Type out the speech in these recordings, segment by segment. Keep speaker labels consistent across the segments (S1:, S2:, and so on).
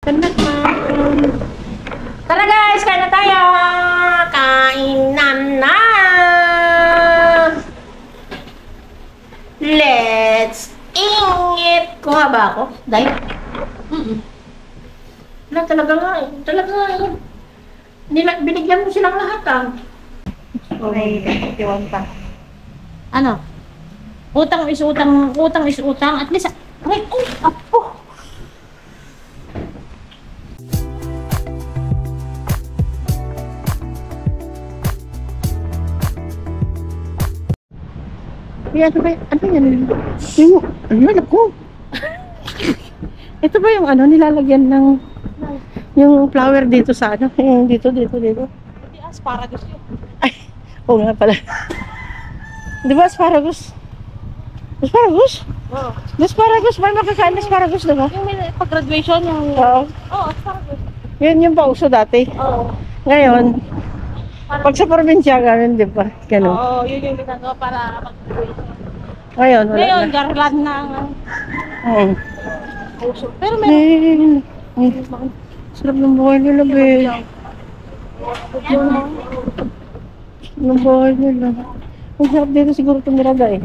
S1: Tara guys, kain na tayo! Kainan na! Let's eat! Kuha ba ako? Dahil? Wala talaga nga eh. Talaga nga eh. Binigyan mo silang lahat ah.
S2: May 21 pa.
S1: Ano? Utang is utang. Utang is utang. At least, ay, apo!
S2: Ano ba? Ano yan? Ano ko? Ito ba yung ano nilalagyan ng yung flower dito sa ano? Yung dito.
S1: Hindi asparagus yun.
S2: Ay, oo nga pala. Di ba asparagus? Asparagus?
S1: Oo.
S2: Asparagus, may makakain na asparagus, diba?
S1: Yung may pag-graduation yung...
S2: Oo.
S1: Oo, asparagus.
S2: Yun yung pauso dati.
S1: Oo.
S2: Ngayon, pag sa probinsya, ganun, di ba? Ganun.
S1: Oo, yun yung ginagawa para pag-graduation.
S2: Ngayon, wala
S1: Ngayon,
S2: na.
S1: garland na ang
S2: Oo.
S1: puso. Pero meron...
S2: Sarap ng buhay nila, be. Ng buhay nila. Ang sarap dito siguro tumiraga eh.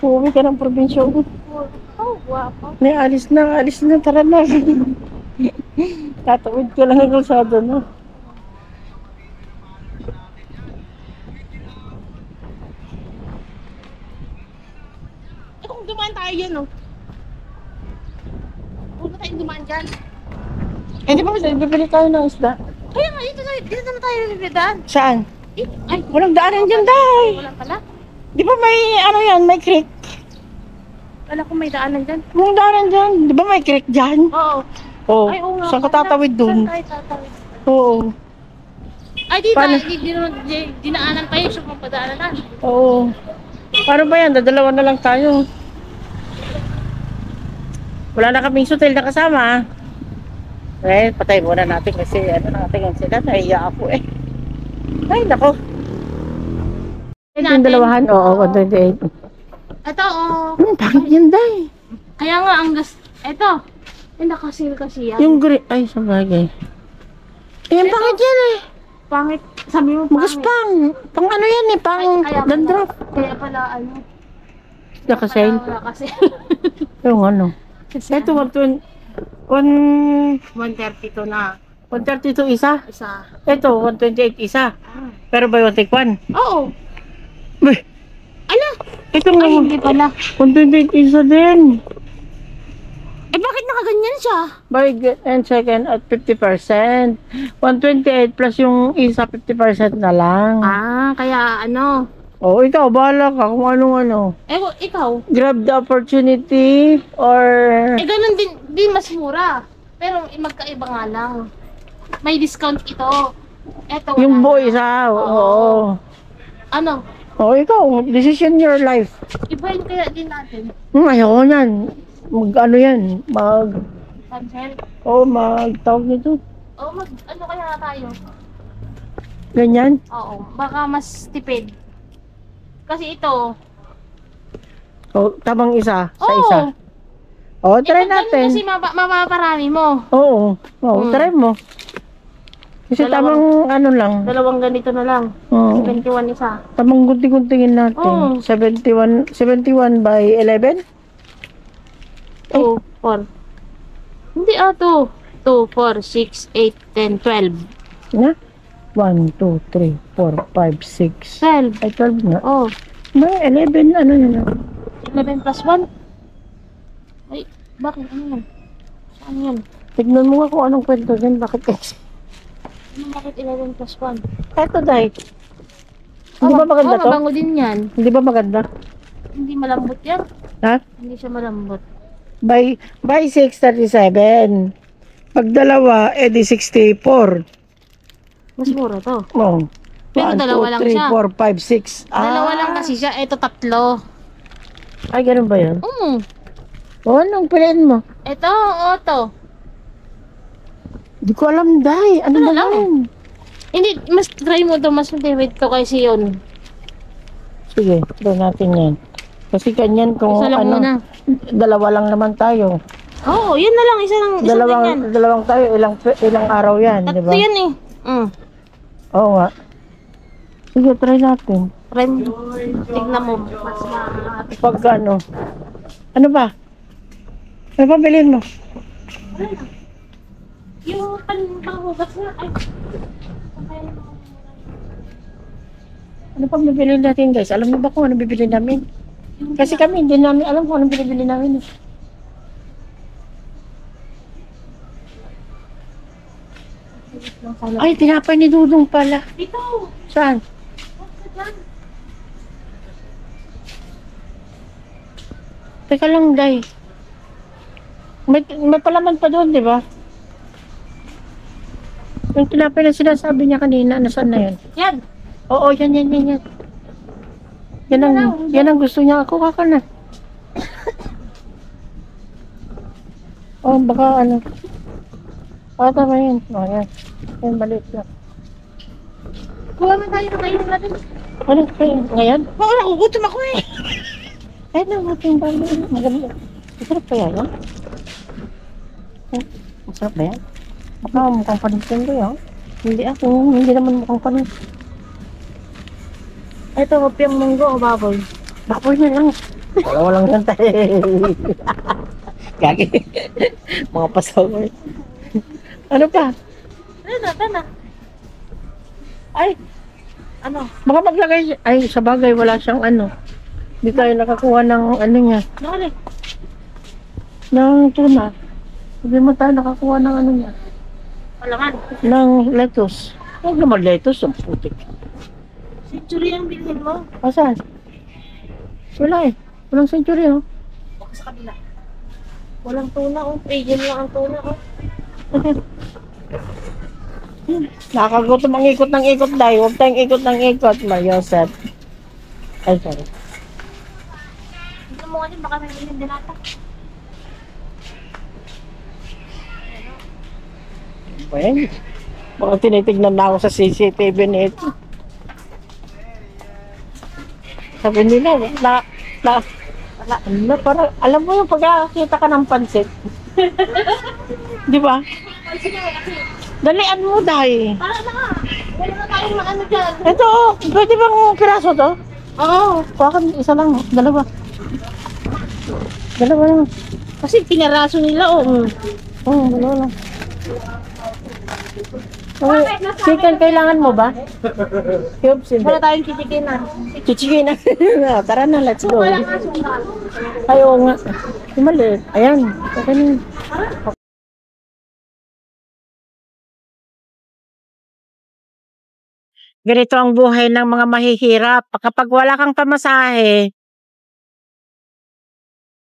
S2: Uuwi ka ng probinsya.
S1: Oh, guwapo.
S2: May alis na, tara na. Tatawid ko lang ang kalsada na.
S1: Eh kung dumaan tayo yan, no? Huwag na tayong dumaan dyan.
S2: Eh, di ba bibili tayo ng isda?
S1: Kaya nga, dito naman tayo nilidaan.
S2: Saan?
S1: Ay,
S2: Walang daanan dyan, Day.
S1: wala pala.
S2: Di ba may, ano yan, may creek?
S1: Wala kung may daanan dyan.
S2: Walang daanan dyan. Di ba may creek dyan?
S1: Oo.
S2: Oo.
S1: Ay, oo nga.
S2: Saan ka tatawid dun?
S1: Saan tayo tatawid?
S2: Oo.
S1: Ay, di
S2: Paano?
S1: dinaanan pa yun sa mga padaanan.
S2: Oo. Paano ba yan? Dadalawa na lang tayo. Wala na kaming hotel na kasama. Eh, patay muna natin kasi ano natin yan sila. Nahiya ako eh. Ay, nako. Yung dalawahan? Oo, 128.
S1: Ito, oh.
S2: Bakit yan, Day?
S1: Kaya nga, ang ito. Yung nakasil kasi yan.
S2: Yung green. Ay, sabagay. Eh, bakit yan eh?
S1: Pangit. Sabi mo pangit.
S2: Magaspang. Pang ano yan eh, pang
S1: Kaya pala-
S2: dandruff.
S1: Kaya pala, ano.
S2: Nakasail.
S1: Wala kasi.
S2: Yung ano.
S1: Kasi
S2: Ito,
S1: 132 na.
S2: 132 isa.
S1: Isa.
S2: Ito, 128 isa.
S1: Ah.
S2: Pero buy one take one.
S1: Oo.
S2: Uy,
S1: Ano?
S2: ito
S1: Ay,
S2: nga.
S1: hindi pala.
S2: 128 isa din.
S1: Eh, bakit nakaganyan siya?
S2: Buy and second at 50%. 128 plus yung isa 50% na lang.
S1: Ah, kaya ano.
S2: Oh, ikaw, bahala ka kung anong ano.
S1: Eh, ikaw.
S2: Grab the opportunity or...
S1: Eh, ganun din mas mura. Pero magkaiba nga lang. May discount ito. Ito wala
S2: Yung
S1: na.
S2: boy isa. Oo.
S1: Ano?
S2: Oh, ikaw, decision your life.
S1: Ibahin kaya din natin.
S2: Ayoko yan. Ano yan?
S1: Cancel.
S2: Tawag nito.
S1: O, ano kaya tayo?
S2: Ganyan.
S1: Oo, baka mas tipid. Kasi ito.
S2: Oh, tamang isa sa
S1: Oo.
S2: isa. Oh, try
S1: Ito, ganun
S2: natin.
S1: kasi mapaparami mo.
S2: Oo. Try mo. Kasi tamang ano lang.
S1: Dalawang ganito na lang.
S2: Oo.
S1: 21 isa.
S2: Tamang gunting-guntingin natin.
S1: Oo.
S2: 71 by 11?
S1: 2, 4. Hindi 2. 2, 4, 6, 8, 10, 12.
S2: Na? 1, 2, 3, 4, 5, 6.
S1: 12.
S2: Ay, 12 na.
S1: Oh,
S2: May 11, ano yun?
S1: 11 plus 1. Ay, bakit? Ano yan? Saan yan?
S2: Tignan mo nga kung anong kwento yan. Bakit kasi?
S1: Ano bakit 11 plus 1?
S2: Eto, Day. Hindi ba maganda to?
S1: Mabango din yan.
S2: Hindi ba maganda?
S1: Hindi malambot yan.
S2: Ha?
S1: Hindi siya malambot.
S2: By 637. Pag dalawa, edi 64.
S1: Mas mura to.
S2: Oh.
S1: Pero dalawa lang siya.
S2: 4, 5, 6.
S1: Dalawa lang kasi siya. Ito tatlo.
S2: Ay, ganun ba yan? O, anong piliin mo?
S1: Ito, to.
S2: Di ko alam, Day. Ano ba
S1: lang.
S2: yan?
S1: Hindi, mas try mo to. Mas matibid to kasi yun.
S2: Sige, try natin yan. Kasi kanyan kung
S1: Isa lang
S2: ano,
S1: muna.
S2: dalawa lang naman tayo.
S1: Oo, yun na lang. Isang ganyan.
S2: Dalawang tayo, ilang araw yan, di ba?
S1: Tatlo yan eh.
S2: Oo nga. Sige, try natin.
S1: Friend, tignan mo. Mas
S2: Pag ano. Ano ba? Ano ba bilhin mo?
S1: yung panghugas na. Ay.
S2: Ano pang bibili natin guys? Alam niyo ba kung ano bibili namin? Kasi kami hindi namin alam kung ano bibili namin. Ay, tinapay ni Dudong pala.
S1: Dito.
S2: Saan? Teka lang, Day. May palaman pa doon, di ba? Yung tinapay na sinasabi niya kanina, nasaan na yun?
S1: Yan.
S2: Oo, yan. Yan ang gusto niya. Ako ka na. Oh, baka ano. Tama yun. Oh, yan. Yan, maliit lang.
S1: Kuha na tayo ng kainin natin.
S2: Ano, ngayon?
S1: Oo, nakugutom ako eh.
S2: Ay, nakugutom ba? Maganda. Masarap pa yan, Masarap ba yan? Baka mukhang paninsin ko yan. Hindi ako, hindi naman mukhang paninsin.
S1: Ito, hopyang munggo o baboy.
S2: Baboy na lang. Wala lang yan tayo. Gagi. Mga pasaway. Ano pa?
S1: Tana.
S2: Ay,
S1: Ano?
S2: baka maglagay. Ay, sa bagay, wala siyang ano. Hindi tayo nakakuha ng ano niya.
S1: Nakali.
S2: Ng tuna. Hindi mo tayo nakakuha ng ano niya.
S1: Palaman.
S2: Ng lettuce. Huwag naman lettuce, ang putik.
S1: Century ang bilhin mo.
S2: Asan? Wala eh. Walang century oh.
S1: Baka sa kabila. Walang tuna oh. Asian lang ang tuna oh.
S2: Nakagutom ang ikot ng ikot dahil. Huwag tayong ikot ng ikot, Mariosep. Ay, sorry.
S1: Tignan mo nga din, baka may bilhin din ata.
S2: Well, baka tinitignan na ako sa CCTV nito. Sabi nila, parang, alam mo yung pagkakita ka ng pansit. Di ba? Dalian mo dahil.
S1: Para na nga. Wala na tayong maano dyan.
S2: Ito, pwede bang piraso to?
S1: Oo.
S2: Kuha isa lang, dalawa. Dalawa lang.
S1: Kasi pinaraso nila oh.
S2: Oo, dalawa lang. Chicken, kailangan mo ba? Cubes, hindi.
S1: Wala tayong titikinan.
S2: Chichikin na. Tara na, let's go.
S1: Wala nga sundalo.
S2: Ay, oo nga. Yung maliit. Ayan. Okay na yun. Ganito ang buhay ng mga mahihirap. Kapag wala kang pamasahe,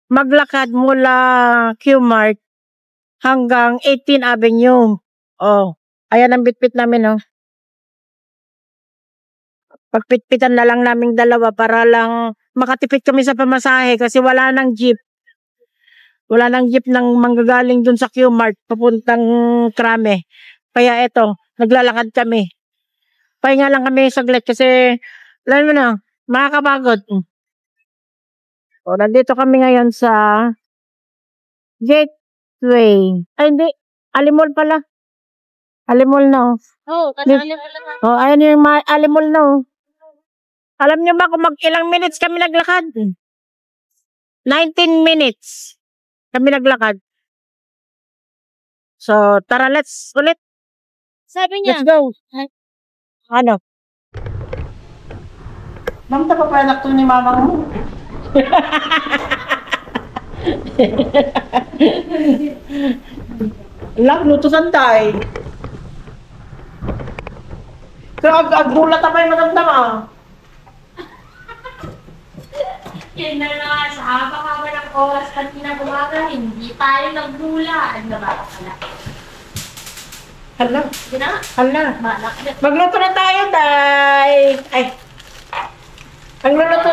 S2: maglakad mula Q-Mart hanggang 18 Avenue. Oh, ayan ang bitbit namin, oh. Pagpitpitan na lang naming dalawa para lang makatipid kami sa pamasahe kasi wala nang jeep. Wala nang jeep nang manggagaling dun sa Q-Mart papuntang Krame. Kaya eto, naglalakad kami. Pahinga lang kami saglit kasi alam mo na, makakapagod. O, nandito kami ngayon sa Gateway. Ay, hindi. Alimol pala. Alimol na, oh.
S1: Oo, kasali mo lang.
S2: Oh, ayan yung Alimol na, oh. Alam niyo ba kung ilang minutes kami naglakad? 19 minutes kami naglakad. So, tara, let's ulit.
S1: Sabi niya.
S2: Let's go. Ano? Ma'am, tapapanak to ni mamang mo. Lang, lutusan tayo. Kaya agdulat na kayo matandang ah.
S1: Yan na nga, sa haba-haba ng oras kanina bumaga, hindi tayo nagbula. Ano ba pala?
S2: Hala,
S1: Hindi na.
S2: hala.
S1: Malak na.
S2: Magluto na tayo, Day. Ay. Ang luluto.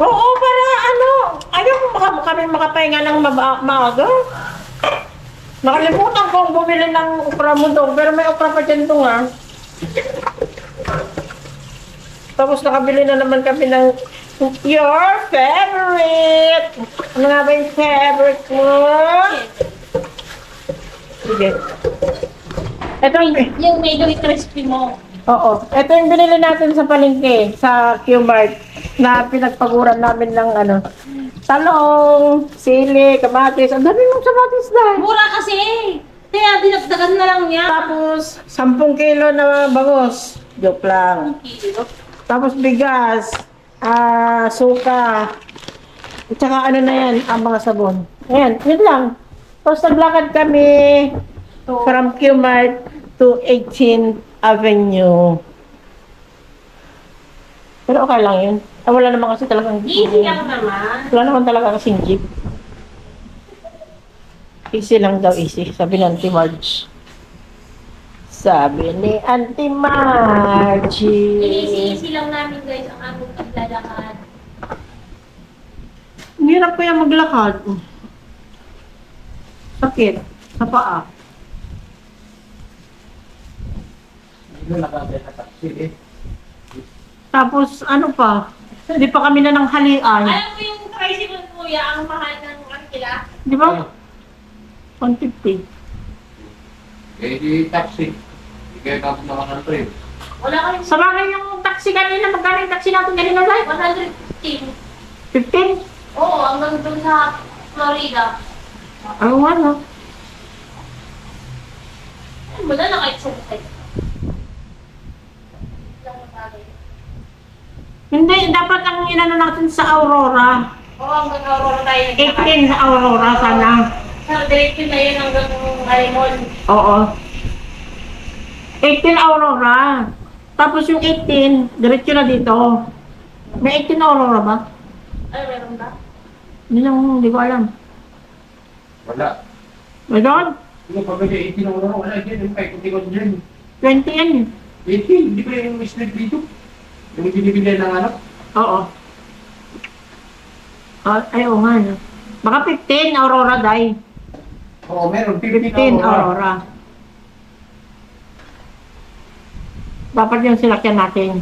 S2: Oo, para ano. Ayaw mo kami makapahinga ng maaga. Nakalimutan kong bumili ng okra mo doon, pero may okra pa dyan doon ah. Tapos nakabili na naman kami ng Your favorite! Ano nga ba yung favorite mo? Sige. Ito
S1: Yung medyo crispy mo.
S2: oo. Ito yung binili natin sa palengke, sa Q-Mart, na pinagpaguran namin ng ano, talong, sili, kamatis. Ang dami mong kamatis dahil.
S1: Mura kasi. Kaya dinagdagan na lang niya.
S2: Tapos, 10 kilo na bangos. Joke lang.
S1: Kilo.
S2: Tapos bigas, suka, at saka ano na yan, ang mga sabon. Ayan, yun lang. Tapos naglakad kami from Q-Mart to 18th Avenue. Pero okay lang yun. Wala naman kasi talagang
S1: Easy lang naman.
S2: wala naman talaga kasing jeep. Easy lang daw, easy. Sabi ng Auntie Marge. Sabi ni Auntie Margie.
S1: Easy lang namin guys ang aming paglalakad.
S2: Ang hirap ko yung maglakad. Sakit. Sa paa. Tapos, ano pa? Hindi pa kami na ng halian.
S1: Alam mo yung tricycle kuya, ang mahal ng kila?
S2: Di ba? 150.
S3: Eh, di taxi. Hindi kayo tapos naman ng train.
S1: Wala kami
S2: Sa bagay yung taxi kanina, magkano yung taxi natin kanina live?
S1: 115.
S2: 15?
S1: Oo, hanggang doon sa Florida.
S2: Ano nga, no?
S1: Wala na kahit sa bukay. Lang na bagay.
S2: Hindi, dapat ang inano natin sa Aurora.
S1: Oo, hanggang Aurora tayo
S2: 18 sa Aurora, sana.
S1: Sa diretso na yun hanggang Alimon.
S2: Oo. 18 Aurora. Tapos yung 18, diretso na dito. May 18 Aurora ba?
S1: Ay, meron ba?
S2: Hindi ko alam.
S3: Wala.
S2: Meron?
S3: Yung pagkaya 18 na wala dyan. Yung kahit hindi ko dyan.
S2: 20 yan.
S3: 18, hindi ba yung mislead dito? Yung binibigay ng ano?
S2: Oo. Ay, oo nga. No? Baka 15 Aurora, Day.
S3: Oo, meron.
S2: 15 Aurora. Dapat yung silakyan natin.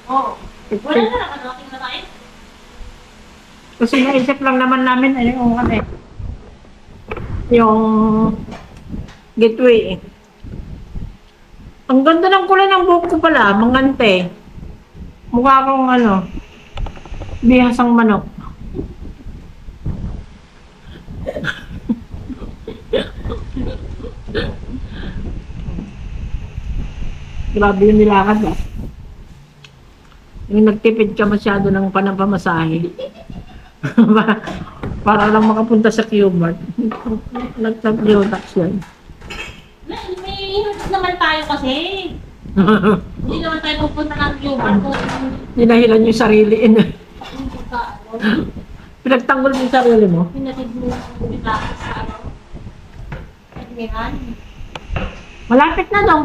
S1: Oo. Wala na lang, ano, tingnan na tayo.
S2: Kasi naisip lang naman namin, ano yung ano eh. Yung gateway. Ang ganda ng kulay ng buhok ko pala, mangante. Mukha akong ano, bihasang manok. Grabe yung nilakad ba? Yung nagtipid ka masyado ng panampamasahe. Para lang makapunta sa Q-Mart. Nag-tax yan.
S1: May inubos naman tayo kasi. Hindi naman tayo pupunta ng Cuba kung
S2: Dinahilan yung sarili.
S1: ano,
S2: Pinagtanggol mo yung sarili mo.
S1: pinatid mo yung bilakas sa ano. Admiral.
S2: Malapit na daw.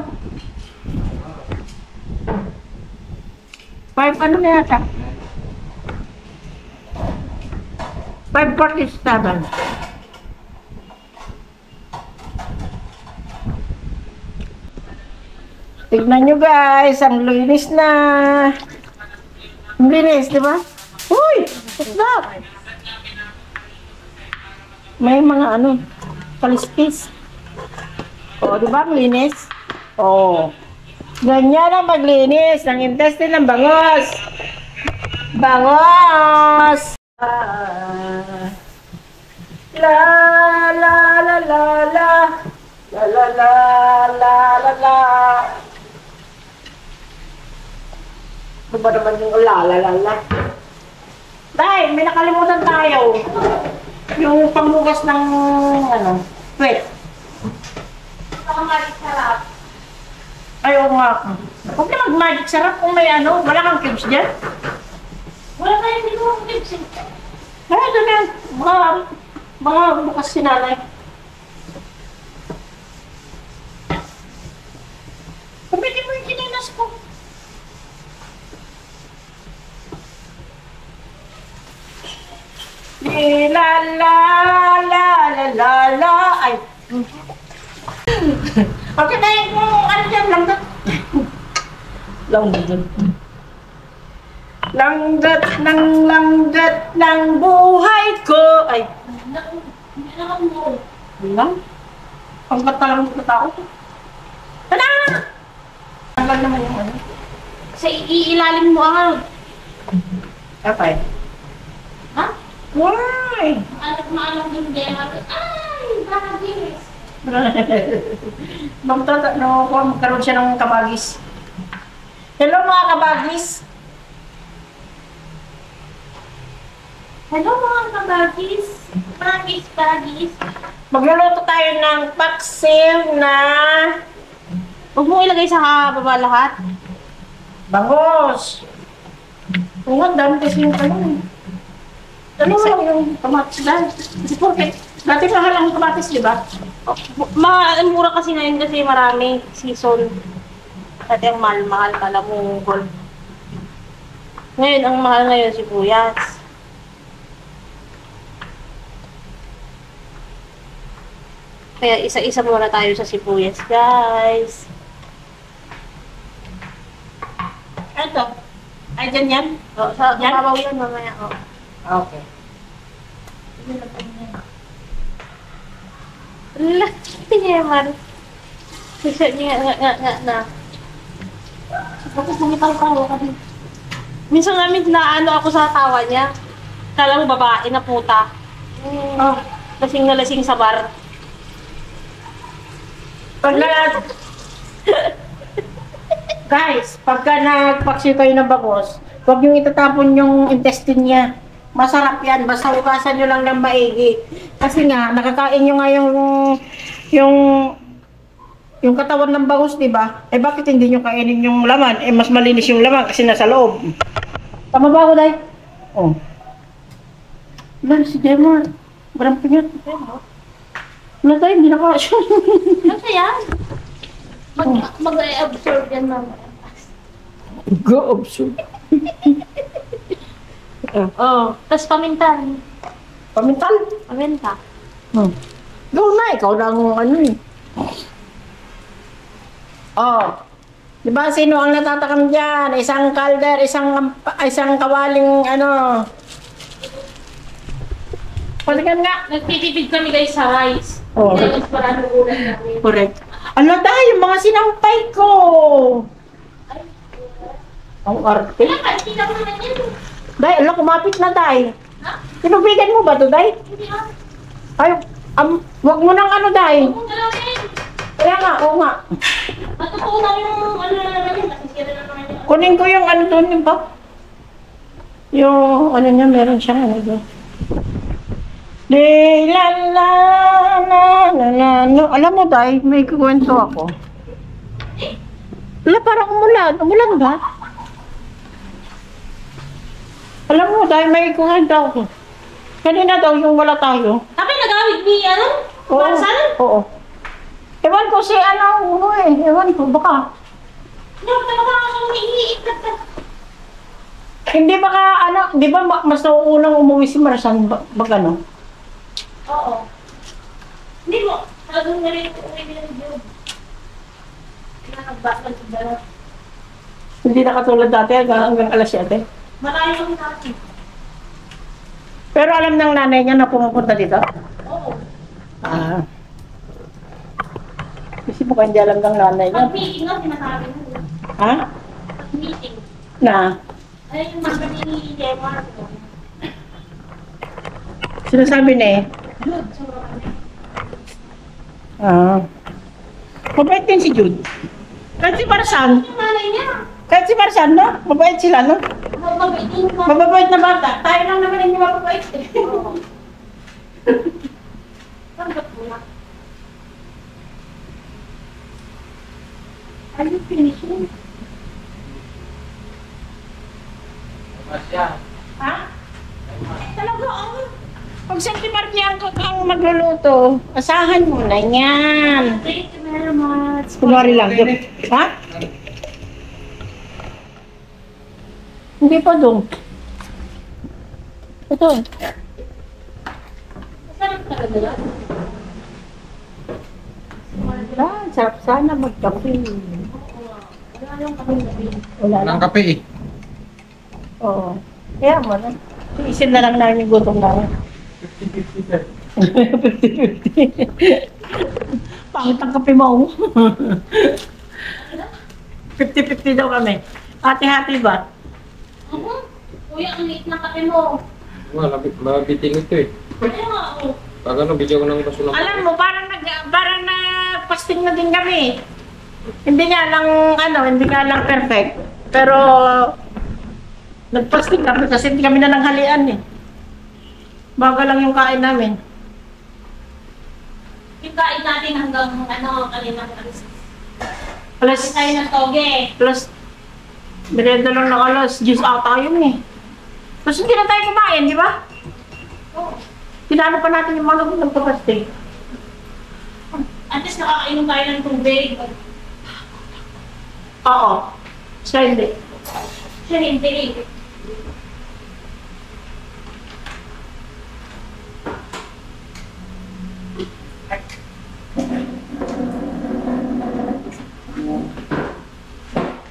S2: 5 ano na yata? 5:47. Tignan nyo guys, ang linis na. Ang linis, di ba? Uy! What's that? May mga ano, kaliskis. O, di ba ang linis? O. Ganyan ang maglinis ng intestine ng bangos. Bangos! La la la la la. La la la la la la. Ano ba naman yung la la la la? Dahil, may nakalimutan tayo. Yung panghugas ng ano, wet.
S1: Baka malit sarap.
S2: Ayaw nga. Huwag na mag-magic sarap kung may ano, wala kang cubes dyan.
S1: Wala tayong hindi mo tips eh.
S2: Kaya doon yan. Mga bukas si nanay. Pabili mo yung kinilas ko. La la la la la la. Ay. Okay na yung ano dyan, langdot. Langdot. Langgat ng buhay ko. Ay, lang. Pangkat na lang ng tao. Tada! Tagal naman yung ano.
S1: Sa iilalim mo ang ano.
S2: Okay.
S1: Ha?
S2: Why?
S1: Maalam yung dema. Ay, bagis.
S2: Magkaroon siya ng kabagis. Hello mga kabagis.
S1: Hello mga kabagis. Bagis.
S2: Magluluto tayo ng paksiw na
S1: Huwag mo ilagay sa baba lahat.
S2: bangos. Oo nga, dami kasi yung ano. Ano lang yung kamatis dahil. Kasi porket, dati mahal ang kamatis, di ba?
S1: Mura kasi ngayon kasi marami season. Dati ang mahal pala munggol. Ngayon, ang mahal ngayon sibuyas. Kaya isa-isa muna tayo sa sibuyas, guys.
S2: Ito. Ay, dyan yan?
S1: O, sa
S2: Yan?
S1: babaw yan mamaya. O.
S2: Okay.
S1: Laki niya, Mar. Kasi niya, nga. Bakit bumitaw-tawa ka din? Minsan namin naano ako sa tawa niya. Kala mo babae na puta.
S2: Oh.
S1: Lasing na lasing sa bar.
S2: Pag Guys, pagka nagpaksiw kayo ng bangos, huwag yung itatapon yung intestine niya. Masarap yan, basta hugasan nyo lang ng maigi. Kasi nga, nakakain nyo nga yung katawan ng bangus, di ba? Eh bakit hindi nyo kainin yung laman? Eh mas malinis yung laman kasi nasa loob. Tama ba ako, Day? Oh. Wala, si Gemma. Barang pinyat. Wala tayo, hindi nakasya.
S1: Ano yan? Mag-absorb yan mamaya.
S2: Go absorb.
S1: Oh, tapos paminta.
S2: Pamintal.
S1: Paminta.
S2: Go na, ikaw lang ano eh. Oh. Di ba sino ang natatakam dyan? Isang calder, isang kawaling ano. Pasikan nga.
S1: Nagtitipid kami guys sa rice.
S2: Oh.
S1: Kaya mas maraming ulam namin.
S2: Correct. Ano tayo, yung mga sinampay ko. Ang arte.
S1: Kaya ka, hindi lang naman yan.
S2: Day, ala, kumapit na, Day.
S1: Ha?
S2: Tinubigan mo ba to, Day?
S1: Hindi ah.
S2: Ay, wag mo nang ano, Day.
S1: Huwag mong galawin.
S2: Kaya nga, oo nga.
S1: Matutuo na yung ano na naman yun. Nasisira na naman yun.
S2: Kunin ko yung ano doon, yung ba? Yung, ano niya, meron siyang ano doon. Di la la la la la la. Alam mo, Day, may kukwento ako. Wala, parang umulan. Umulan ba? Alam mo, Day, may kukwento ako. Kanina daw yung wala tayo.
S1: Sabi nagawid ni ano?
S2: Oo.
S1: Parsan?
S2: Oo. Ewan ko si ano, ewan ko, baka.
S1: Hindi ako talaga ako umiiikot ka.
S2: Hindi baka, ano, di ba mas nauunang umuwi si Marsan, baka ano?
S1: Oo. Hindi mo. Talagang na rin uwi nila ni Job. Nakabakal sa dalat.
S2: Hindi na katulad dati, hanggang alas 7.
S1: Malayo kami natin.
S2: Pero alam ng nanay niya na pumupunta dito?
S1: Oo.
S2: Ah. Kasi mukhang hindi alam ng nanay niya.
S1: Pag-meeting nga, sinasabi mo.
S2: Ha?
S1: Pag-meeting.
S2: Na?
S1: Ay, yung mga ni Gemma.
S2: Sinasabi na eh.
S1: Good. Sura kami.
S2: Ah. Mabait din si Jude. Kahit si Marsan.
S1: Yung nanay niya.
S2: Kahit si Marsan, no? Mabait sila, no?
S1: Mababitin ka.
S2: Mababait na bata. Tayo lang naman hindi mababait eh.
S1: Oo. Tanggap mo na. Are you finishing?
S3: Masya.
S2: Ha? Talaga, pag Santi Martian ang magluluto, asahan mo na yan.
S1: Thank you very much.
S2: Kunwari lang. Ha? Hindi pa doon. Ito.
S1: Masarap talaga yan.
S2: Sarap sana magkape.
S1: Wala yung kami gabi.
S2: Wala
S3: Walang
S2: lang.
S3: kape eh.
S2: Oo. Kaya mo na. Isin na lang namin yung gutom namin. 50-50. Pangit ang kape mo. 50-50 daw kami. Hati-hati ba?
S1: Kuya, ang liit na kape mo.
S3: Wala, mabiting ito eh.
S1: Kaya nga, oh.
S3: Pag ano, bigyan ko ng baso ng
S2: Alam mo, parang na fasting na din kami. Hindi nga lang perfect. Pero nag-fasting kami kasi hindi kami na nanghalian eh. Baga lang yung kain namin.
S1: Yung kain natin hanggang kaninang alis.
S2: Alas,
S1: Kain tayo ng toge.
S2: merienda lang ng alas, juice ata yun eh. Tapos hindi na tayo kumain, di ba?
S1: Oo.
S2: Tinalo pa natin yung mga ng fasting.
S1: At least nakakainom tayo ng tubig.
S2: Oo. Siya hindi.
S1: Siya hindi.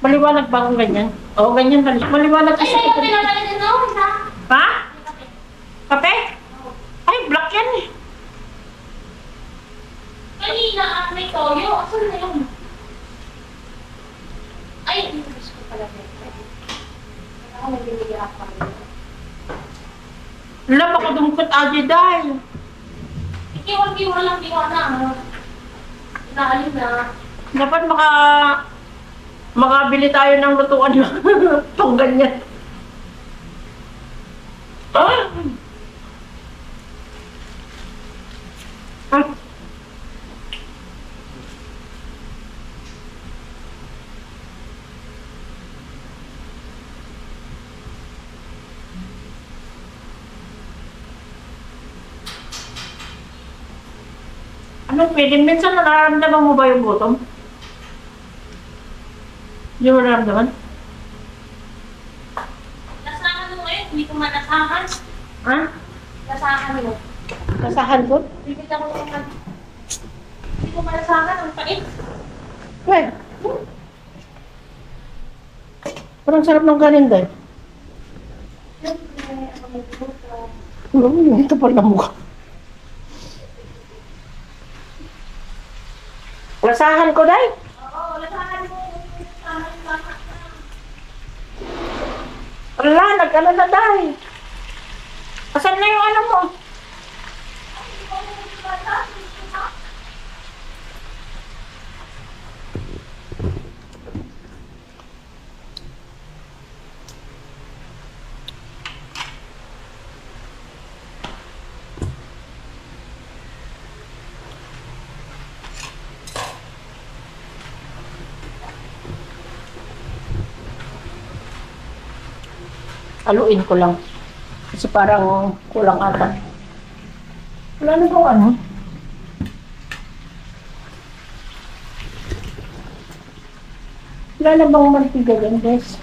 S2: Maliwanag ba kung ganyan? Oo, ganyan ba? Maliwanag
S1: Ay,
S2: kasi.
S1: ay, kape na pala din ako, ha?
S2: Ha?
S1: Kape.
S2: Kape? Ay, black yan eh.
S1: Kanina, may toyo. Asan na yun? Ay, hindi ko pala. Ako nagbibigay ako.
S2: Wala, baka dumukot aja dahil.
S1: Ikiwan-kiwan lang, di ko na. Inaalim na.
S2: Dapat makabili tayo ng lutuan na pang ganyan. Ah! Ah! Ano pwede? Minsan nararamdaman mo ba yung gutom? Hindi mo nararamdaman?
S1: Lasahan mo ngayon, hindi ko malasahan.
S2: Ha?
S1: Lasahan mo.
S2: Kasahan ko?
S1: Bibigyan ko naman. Hindi ko malasahan, ang pait.
S2: Well, parang sarap ng kanin dahil.
S1: Siyempre, ako magluto.
S2: Ito pa lang mukha. Lasahan ko dahil.
S1: Oo, lasahan mo. Lasahan mo.
S2: Wala, nag-ano na dahil. Asan na yung ano mo? Haluin ko lang. Kasi parang kulang ata. Wala na bang ano? Wala na bang mantiga dyan, guys?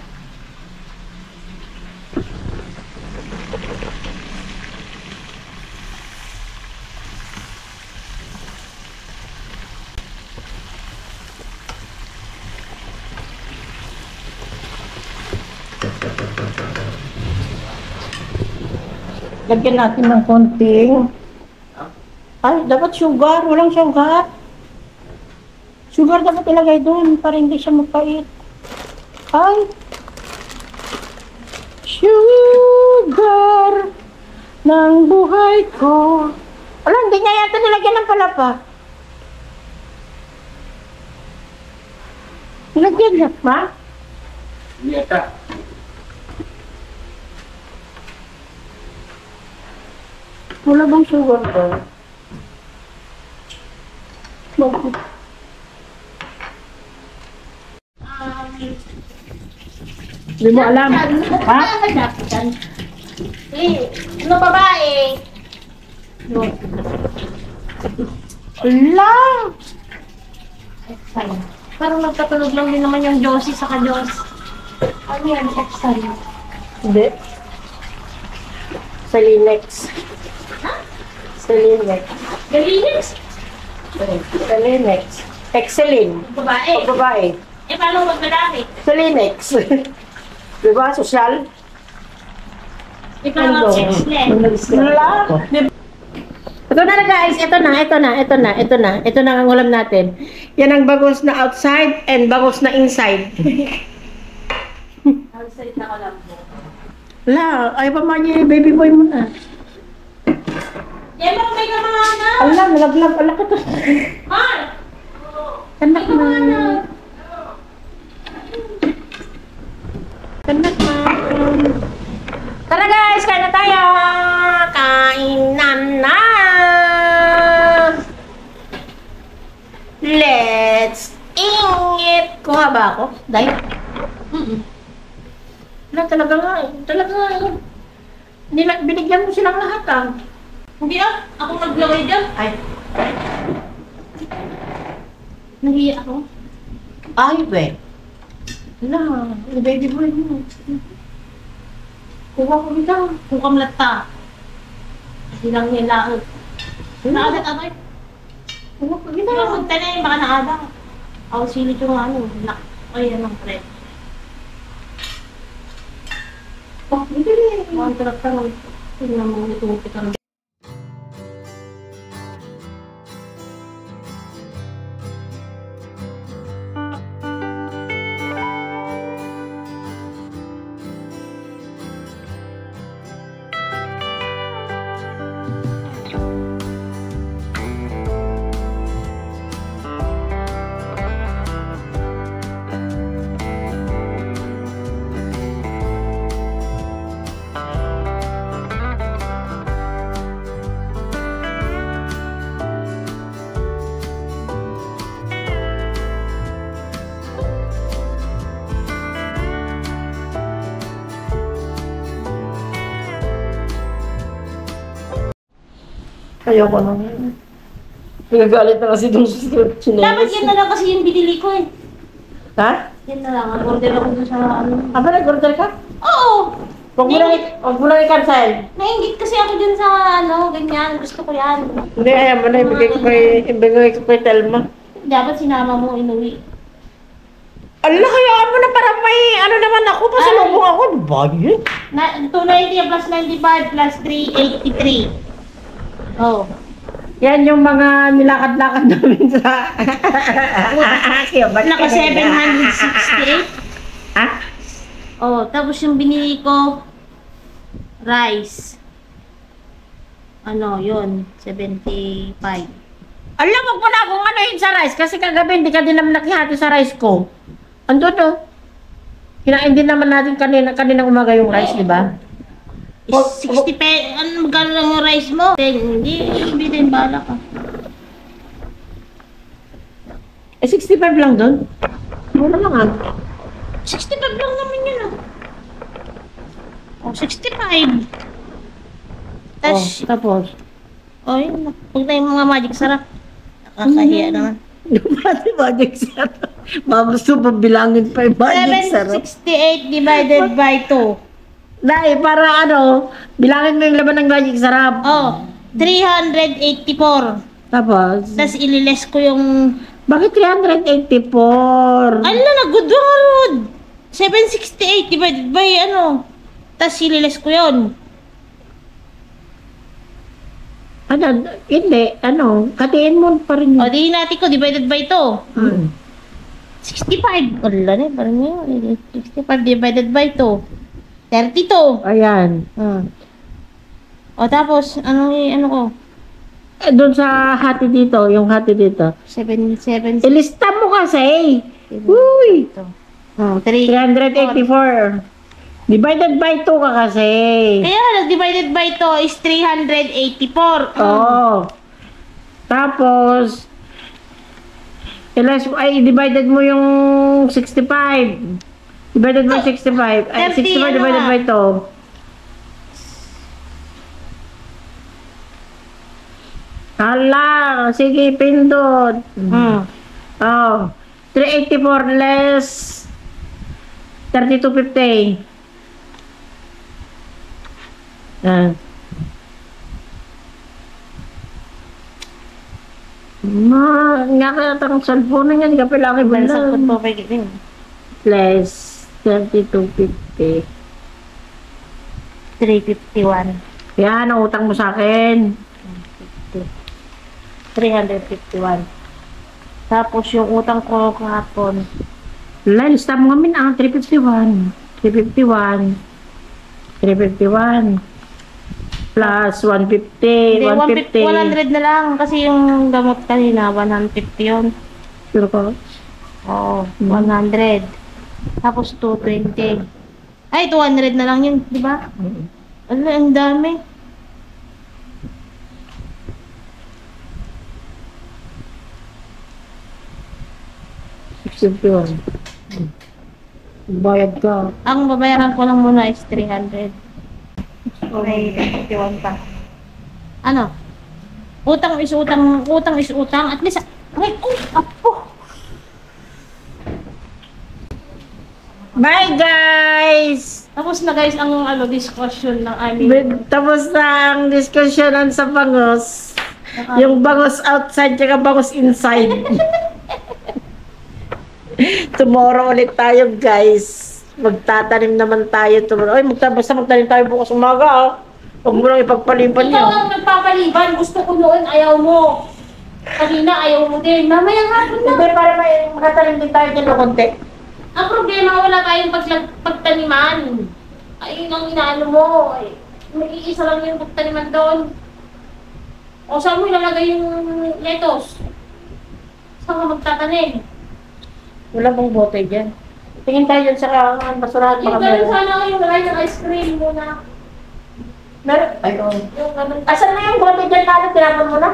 S2: Lagyan natin ng konting. Ay, dapat sugar. Walang sugar. Sugar dapat ilagay doon para hindi siya mapait. Ay. Sugar ng buhay ko. Wala, hindi niya yata nilagyan ng palapa. Nilagyan niya, ma?
S3: Hindi ata.
S2: Wala bang sugar doon? Bakit? Hindi mo alam. Ha?
S1: Ano babae?
S2: Wala!
S1: Exile.
S2: Parang nagkatulog lang din naman yung Josie sa ka-Jos.
S1: Ano yan? Exile.
S2: Hindi. Sa Linex. Sa Linex.
S1: Galinis?
S2: Sa Linex. Excelin.
S1: Babae.
S2: Pag babae.
S1: Eh, paano pag lalaki?
S2: Sa Linex. Diba? Social.
S1: Ikaw ang sexless.
S2: Wala. Ito na guys, ito na ang ulam natin. Yan ang bagos na outside and bagos na inside.
S1: Outside na ko lang po.
S2: Wala, ay pa man niya, baby boy mo na.
S1: Yan mo, may kamahana.
S2: Alam, nalaglag, alak ito.
S1: Mar!
S2: Kanak na. Kanak na. Tara guys, kain na tayo! Kainan na! Let's eat! Kuha ba ako? Dahil? Wala, talaga nga. Talaga nga. Binigyan mo silang lahat ah.
S1: Hindi ah, ako naglagay dyan.
S2: Ay.
S1: Nahiya ako.
S2: Ay, be. Wala, baby boy mo. Kuha ko dito.
S1: Kukam lata. Hindi lang nila. Naadat ako eh.
S2: Kuha ko dito.
S1: Hindi ako magtanay, baka naadat. Ako silid yung ano. Ayan ang friend.
S2: Oh, dito rin.
S1: Ang tarap ka lang. Tingnan mo itong pitan.
S2: Ayoko na. Nagagalit na kasi itong chinelas.
S1: Dapat yan na lang kasi yung binili ko eh.
S2: Ha?
S1: Yan na lang. Order ako dun sa ano.
S2: Aba, nag-order ka?
S1: Oo!
S2: Huwag mo lang i-cancel.
S1: Nainggit kasi ako dun sa ano, ganyan. Gusto ko yan.
S2: Hindi, ayaw mo na. Ibigay ko kay Telma.
S1: Dapat sinama mo inuwi.
S2: Allah, hayaan mo na para may ano naman ako. Pasalubong ako. Bagay.
S1: 290 plus 95 plus 383. Oh.
S2: Yan yung mga nilakad-lakad namin sa...
S1: Naka 768.
S2: Ha?
S1: Oh, tapos yung binili ko rice. Ano, yun, 75.
S2: Alam mo pa na kung ano yun sa rice. Kasi kagabi hindi ka din naman nakihati sa rice ko. Andun no? Kinain din naman natin kaninang umaga yung rice, di ba?
S1: 60 ano magkano lang yung rice mo? Hindi din bala ka.
S2: Eh, 65 lang doon. Mura lang ah.
S1: 65 lang naman yun oh. Oh, 65.
S2: Tapos?
S1: Oh, yun. Huwag na yung mga magic sarap. Nakakahiya naman.
S2: Pati magic sarap. Magusto pa bilangin pa yung magic sarap.
S1: 768 divided by 2.
S2: Dahil para ano, bilangin mo yung laban ng magic sarap.
S1: Oh, 384.
S2: Tapos?
S1: Tapos ililes ko yung...
S2: Bakit 384?
S1: Ano na, good one, Rod. 768 divided by ano. Tapos ililes ko yun.
S2: Ano, hindi, ano, katiin mo pa rin
S1: O, di natin ko, divided by 2. 65. Wala na, parang yun. 65 divided by 2. 32.
S2: Ayan.
S1: O, tapos, ano ko?
S2: Eh, doon sa hati dito, yung hati dito.
S1: 7.
S2: Ilista mo kasi. Uy!
S1: 3.
S2: 384. Divided by 2 ka kasi.
S1: Kaya, divided by 2 is 384.
S2: Oo. Tapos, divided mo yung 65. Divided by 65. Ay,
S1: 30
S2: 65 divided
S1: ano
S2: by 2. Hala, sige, pindot. Oh, 384 less 3250. Nga kaya tarong cellphone na yan, kapil laki ba
S1: Bansang
S2: lang?
S1: po pa plus
S2: 3250.
S1: 384 351.
S2: Yan, ang utang mo sa akin.
S1: 351. Tapos yung utang ko kahapon,
S2: Lista mo ngamin ang 351. 351. 351. Plus 150.
S1: hindi,
S2: 150.
S1: 100 na lang kasi yung gamot kanina, 150 yun.
S2: Sure ko?
S1: Oo, 100. Tapos 220. Ay, 200 na lang yun, di ba? Ano, ang dami.
S2: Yun. Bayad ka.
S1: Ang babayaran ko lang muna is 300. May 51 pa. Ano? Utang is utang, utang is utang. At least, ay, apo.
S2: Bye guys!
S1: Tapos na guys ang ano discussion ng aming
S2: Tapos na ang diskusyonan sa bangos. Yung bangos outside tsaka bangos inside. Tomorrow ulit tayo guys. Magtatanim naman tayo tomorrow. Ay, basta magtanim tayo bukas umaga ah. Huwag mo lang ipagpaliban
S1: ikaw
S2: niyo.
S1: ang nagpapaliban. Gusto ko noon, ayaw mo. Kanina, ayaw mo din. Mamaya hapon na.
S2: Hindi, para may makatanim din tayo dyan ng konti.
S1: Ang problema, wala tayong pagtaniman. Ay, yun ang inaano mo. Ay, may iisa lang yung pagtaniman doon. O saan mo ilalagay yung lettuce? Saan ka magtatanim?
S2: Wala bang bote dyan? Tingin tayo dyan sa basurahan.
S1: Yung
S2: Baka
S1: ganun
S2: meron.
S1: sana yung lagay ng ice cream muna.
S2: Meron? Ay, oo.
S1: Yung ganun.
S2: Asan na yung bote dyan? Kano? Tinapon mo na?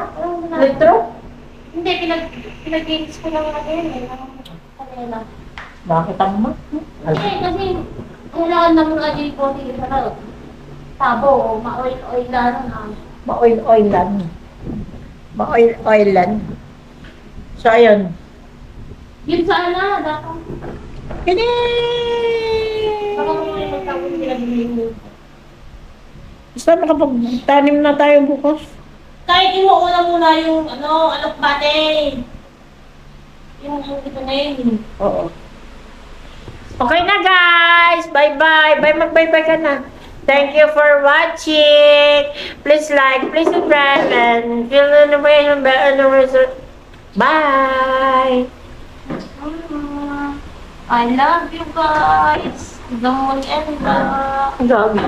S2: Litro?
S1: Hindi, pinag-games ko lang na yun. Kanina.
S2: Bakit ang ma?
S1: Hindi, kasi kailangan naman ng agil ko dito sa tabo, ma-oil-oil lang na.
S2: Ma-oil-oilan. Ma-oil-oilan. So, ayun.
S1: Yun sana, dapat.
S2: Kini!
S1: Baka mo yung magtawin nila din.
S2: Basta makapagtanim na tayo bukas.
S1: Kahit imuuna muna yung alokbate. Yung ito na yun.
S2: Oo. Okay na guys! Bye-bye! Bye, mag-bye-bye ka na. Thank you for watching. Please like, please subscribe, and feel the notification bell. Bye!
S1: I love you guys. Hanggang mag-end na.
S2: Ang dami.